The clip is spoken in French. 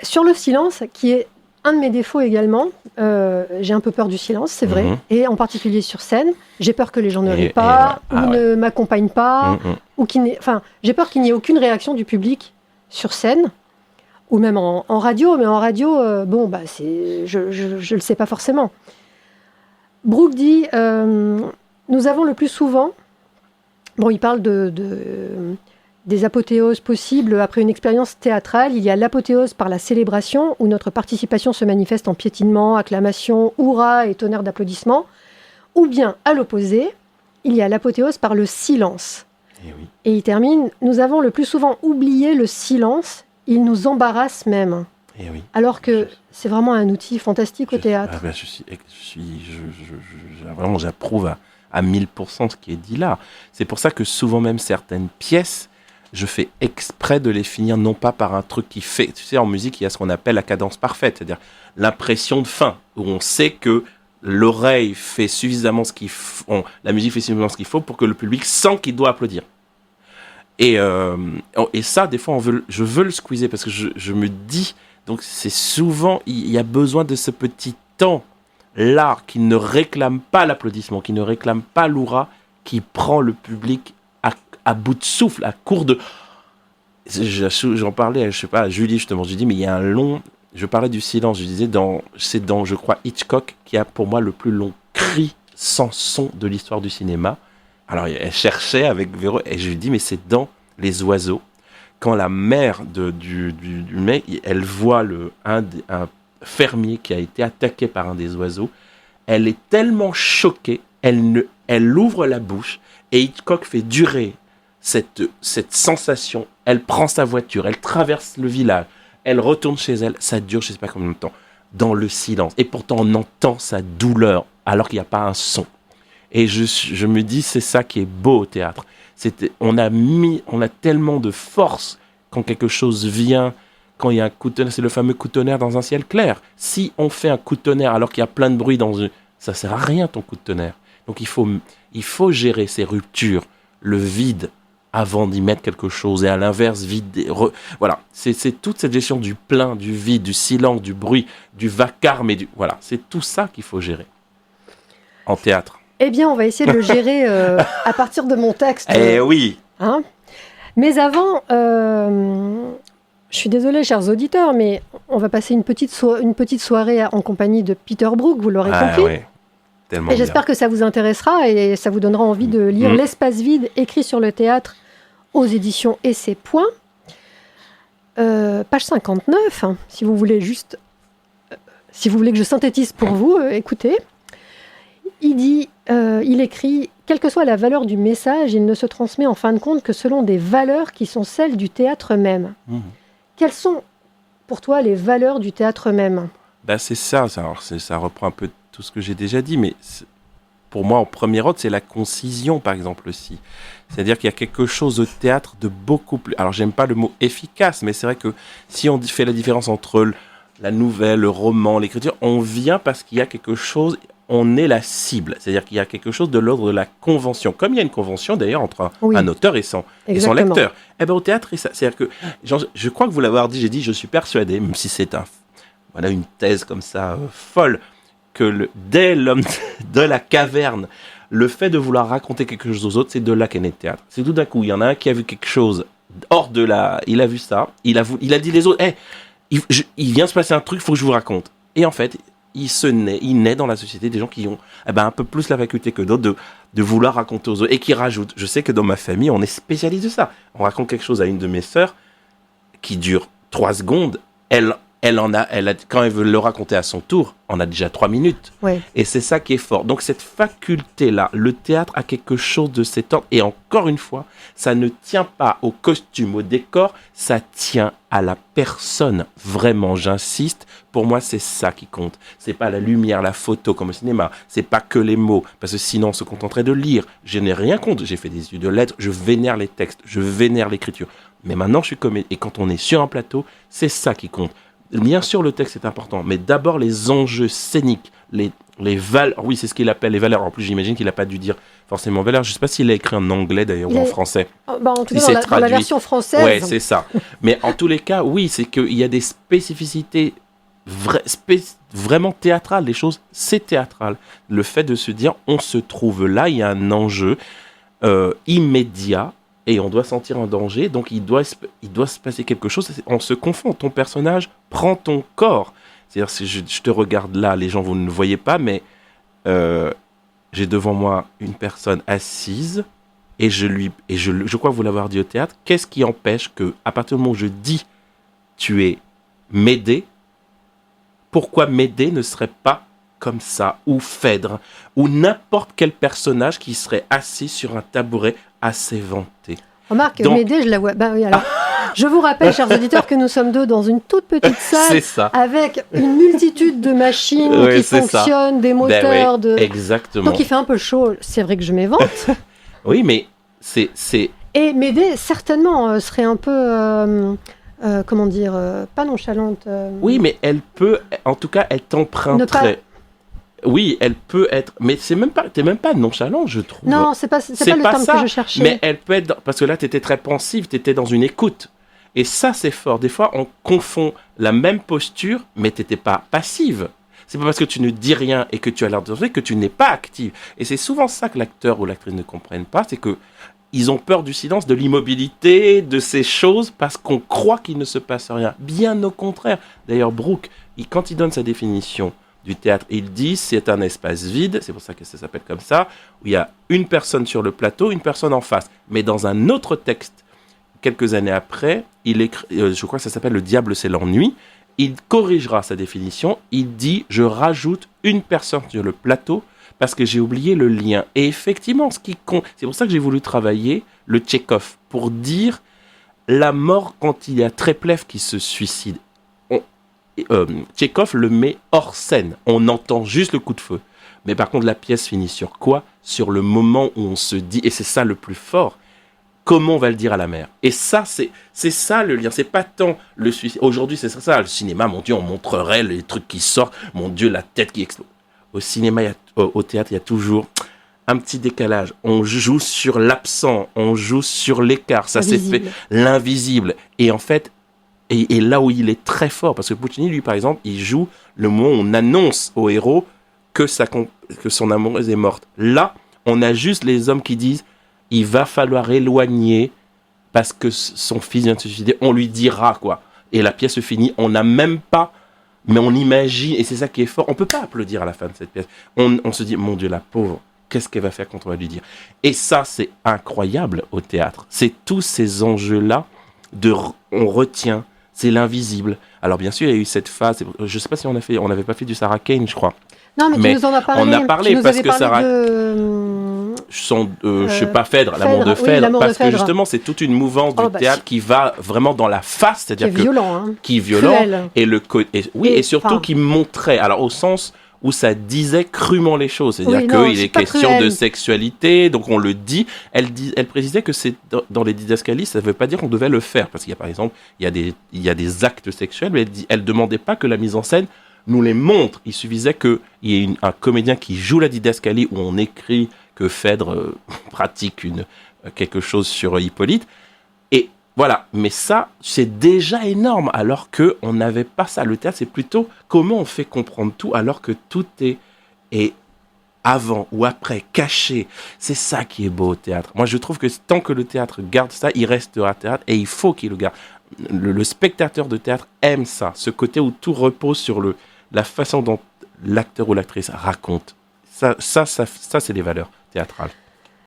Sur le silence, qui est un de mes défauts également, j'ai un peu peur du silence, c'est vrai, et en particulier sur scène. J'ai peur que les gens ne rient pas, ne m'accompagnent pas, ou j'ai peur qu'il n'y ait aucune réaction du public sur scène, ou même en radio, mais en radio, je le sais pas forcément. Brooke dit, nous avons le plus souvent, il parle des apothéoses possibles après une expérience théâtrale. Il y a l'apothéose par la célébration, où notre participation se manifeste en piétinement, acclamation, hurrah et tonnerre d'applaudissements. Ou bien, à l'opposé, il y a l'apothéose par le silence. Et il termine, nous avons le plus souvent oublié le silence, il nous embarrasse même. Alors que c'est vraiment un outil fantastique au théâtre. Vraiment, j'approuve à 1000% ce qui est dit là. C'est pour ça que souvent même certaines pièces, je fais exprès de les finir non pas par un truc qui fait... Tu sais, en musique, il y a ce qu'on appelle la cadence parfaite, c'est-à-dire l'impression de fin, où on sait que l'oreille fait suffisamment ce qu'il faut, la musique fait suffisamment ce qu'il faut pour que le public sent qu'il doit applaudir. Et ça, des fois, je veux le squeezer parce que je me dis... Donc, c'est souvent... Il y a besoin de ce petit temps-là qui ne réclame pas l'applaudissement, qui ne réclame pas l'hurrah, qui prend le public à bout de souffle, à court de... J'en parlais, je sais pas, à Julie justement, je dis mais il y a un long... Je parlais du silence, je disais, c'est dans, je crois, Hitchcock, qui a pour moi le plus long cri sans son de l'histoire du cinéma. Alors elle cherchait avec Véro, et je lui dis mais c'est dans Les Oiseaux, quand la mère du mec, elle voit un fermier qui a été attaqué par un des oiseaux, elle est tellement choquée, elle ouvre la bouche, et Hitchcock fait durer cette sensation. Elle prend sa voiture, elle traverse le village, elle retourne chez elle, ça dure je ne sais pas combien de temps, dans le silence. Et pourtant on entend sa douleur alors qu'il n'y a pas un son. Et je me dis, c'est ça qui est beau au théâtre. On a tellement de force quand quelque chose vient, quand il y a un coup de tonnerre, c'est le fameux coup de tonnerre dans un ciel clair. Si on fait un coup de tonnerre alors qu'il y a plein de bruit ça sert à rien ton coup de tonnerre. Donc il faut gérer ces ruptures, le vide, avant d'y mettre quelque chose, et à l'inverse, vide. Voilà, c'est toute cette gestion du plein, du vide, du silence, du bruit, du vacarme, voilà, c'est tout ça qu'il faut gérer en théâtre. Eh bien, on va essayer de le gérer à partir de mon texte. Oui. Hein, mais avant, je suis désolée, chers auditeurs, mais on va passer une petite soirée en compagnie de Peter Brook, vous l'aurez compris. Ouais. Tellement et j'espère que ça vous intéressera et ça vous donnera envie de lire L'espace vide, écrit sur le théâtre aux éditions Essai Point. Page 59, hein, si vous voulez que je synthétise pour vous, écoutez. Il écrit « Quelle que soit la valeur du message, il ne se transmet en fin de compte que selon des valeurs qui sont celles du théâtre même. » Quelles sont, pour toi, les valeurs du théâtre même ? C'est ça. Alors, ça reprend un peu tout ce que j'ai déjà dit, mais pour moi, en premier ordre, c'est la concision, par exemple, aussi. C'est-à-dire qu'il y a quelque chose au théâtre de beaucoup plus... Alors, j'aime pas le mot efficace, mais c'est vrai que si on fait la différence entre la nouvelle, le roman, l'écriture, on vient parce qu'il y a quelque chose... On est la cible, c'est-à-dire qu'il y a quelque chose de l'ordre de la convention. Comme il y a une convention, d'ailleurs, entre un auteur et son lecteur. Au théâtre, c'est-à-dire que... je crois que vous l'avez dit, j'ai dit, je suis persuadé, même si c'est une thèse comme ça, folle, que dès l'homme de la caverne, le fait de vouloir raconter quelque chose aux autres, c'est de là qu'est né le théâtre. C'est tout d'un coup, il y en a un qui a vu quelque chose hors de la... Il a vu ça, il a dit les autres, il vient se passer un truc, il faut que je vous raconte. Et en fait... Il naît dans la société des gens qui ont un peu plus la faculté que d'autres de vouloir raconter aux autres et qui rajoutent. Je sais que dans ma famille, on est spécialiste de ça. On raconte quelque chose à une de mes sœurs qui dure 3 secondes. Quand elle veut le raconter à son tour, on a déjà 3 minutes. Ouais. Et c'est ça qui est fort. Donc cette faculté-là, le théâtre a quelque chose de cet ordre. Et encore une fois, ça ne tient pas au costume, au décor, ça tient à la personne. Vraiment, j'insiste. Pour moi, c'est ça qui compte. C'est pas la lumière, la photo comme au cinéma. C'est pas que les mots. Parce que sinon, on se contenterait de lire. Je n'ai rien contre. J'ai fait des études de lettres. Je vénère les textes. Je vénère l'écriture. Mais maintenant, je suis comédien. Et quand on est sur un plateau, c'est ça qui compte. Bien sûr, le texte est important, mais d'abord les enjeux scéniques, les valeurs. Oui, c'est ce qu'il appelle les valeurs. En plus, j'imagine qu'il n'a pas dû dire forcément valeurs. Je ne sais pas s'il a écrit en anglais d'ailleurs ou en français. En tout cas, dans la version française. Ouais, c'est ça. Mais en tous les cas, oui, c'est qu'il y a des spécificités vraiment théâtrales. Les choses, c'est théâtral. Le fait de se dire, on se trouve là, il y a un enjeu immédiat et on doit sentir un danger. Donc, il doit se passer quelque chose. On se confond. Ton personnage prend ton corps. C'est-à-dire, si je te regarde là, les gens, vous ne le voyez pas, mais j'ai devant moi une personne assise et je crois vous l'avoir dit au théâtre, qu'est-ce qui empêche que, à partir du moment où je dis tu es Médée, pourquoi Médée ne serait pas comme ça, ou Phèdre, ou n'importe quel personnage qui serait assis sur un tabouret à s'éventer. Remarque, Médée, je la vois. Ben oui, alors. Je vous rappelle, chers auditeurs, que nous sommes deux dans une toute petite salle avec une multitude de machines qui fonctionnent, des moteurs. Exactement. Donc il fait un peu chaud. C'est vrai que je m'évente. Oui, mais c'est... Et Médée, certainement, serait un peu... comment dire, pas nonchalante. Oui, mais elle peut, en tout cas, elle t'emprunterait. Oui, elle peut être, mais t'es même pas nonchalant, je trouve. Non, c'est pas le terme que je cherchais. Mais elle peut être, parce que là, t'étais très pensive, t'étais dans une écoute. Et ça, c'est fort. Des fois, on confond la même posture, mais t'étais pas passive. C'est pas parce que tu ne dis rien et que tu as l'air de que tu n'es pas active. Et c'est souvent ça que l'acteur ou l'actrice ne comprennent pas, c'est que ils ont peur du silence, de l'immobilité, de ces choses, parce qu'on croit qu'il ne se passe rien. Bien au contraire. D'ailleurs, Brooke, quand il donne sa définition du théâtre, il dit c'est un espace vide, c'est pour ça que ça s'appelle comme ça, où il y a une personne sur le plateau, une personne en face. Mais dans un autre texte, quelques années après, il écrit, je crois que ça s'appelle Le diable c'est l'ennui, il corrigera sa définition, il dit je rajoute une personne sur le plateau parce que j'ai oublié le lien. Et effectivement, c'est pour ça que j'ai voulu travailler le Tchekhov, pour dire la mort quand il y a Treplev qui se suicide. Tchekhov le met hors scène, on entend juste le coup de feu. Mais par contre, la pièce finit sur quoi ? Sur le moment où on se dit, et c'est ça le plus fort, comment on va le dire à la mère ? Et ça, c'est ça le lien. C'est pas tant le suicide. Aujourd'hui, c'est ça. Le cinéma, mon Dieu, on montrerait les trucs qui sortent. Mon Dieu, la tête qui explose. Au cinéma, au théâtre, il y a toujours un petit décalage. On joue sur l'absent, on joue sur l'écart. Ça, c'est fait l'invisible. Et en fait, et là où il est très fort, parce que Puccini, lui, par exemple, il joue le moment où on annonce au héros que son amoureuse est morte. Là, on a juste les hommes qui disent il va falloir éloigner parce que son fils vient de se suicider. On lui dira, quoi. Et la pièce se finit. On n'a même pas, mais on imagine, et c'est ça qui est fort. On peut pas applaudir à la fin de cette pièce. On se dit, mon Dieu, la pauvre, qu'est-ce qu'elle va faire quand on va lui dire ? Et ça, c'est incroyable au théâtre. C'est tous ces enjeux-là on retient. C'est l'invisible. Alors bien sûr, il y a eu cette phase. Je ne sais pas si on n'avait pas fait du Sarah Kane, je crois. Non, mais tu nous en as parlé. On a parlé parce que Sarah. Je sais pas, Phèdre, l'amour de Phèdre, parce que justement, c'est toute une mouvance du théâtre qui va vraiment dans la face, c'est-à-dire qui est violent, hein. Qui est violent, et surtout qui montrait, alors au sens où ça disait crûment les choses, c'est-à-dire qu'il est question de sexualité, donc on le dit. Elle précisait que c'est dans les didascalies, ça ne veut pas dire qu'on devait le faire, parce qu'il y a par exemple, il y a des actes sexuels, mais elle demandait pas que la mise en scène nous les montre. Il suffisait qu'il y ait un comédien qui joue la didascalie où on écrit que Phèdre pratique quelque chose sur Hippolyte, et voilà, mais ça, c'est déjà énorme, alors qu'on n'avait pas ça. Le théâtre, c'est plutôt comment on fait comprendre tout, alors que tout est avant ou après, caché. C'est ça qui est beau au théâtre. Moi, je trouve que tant que le théâtre garde ça, il restera théâtre, et il faut qu'il le garde. Le spectateur de théâtre aime ça, ce côté où tout repose sur la façon dont l'acteur ou l'actrice raconte. Ça c'est les valeurs théâtrales.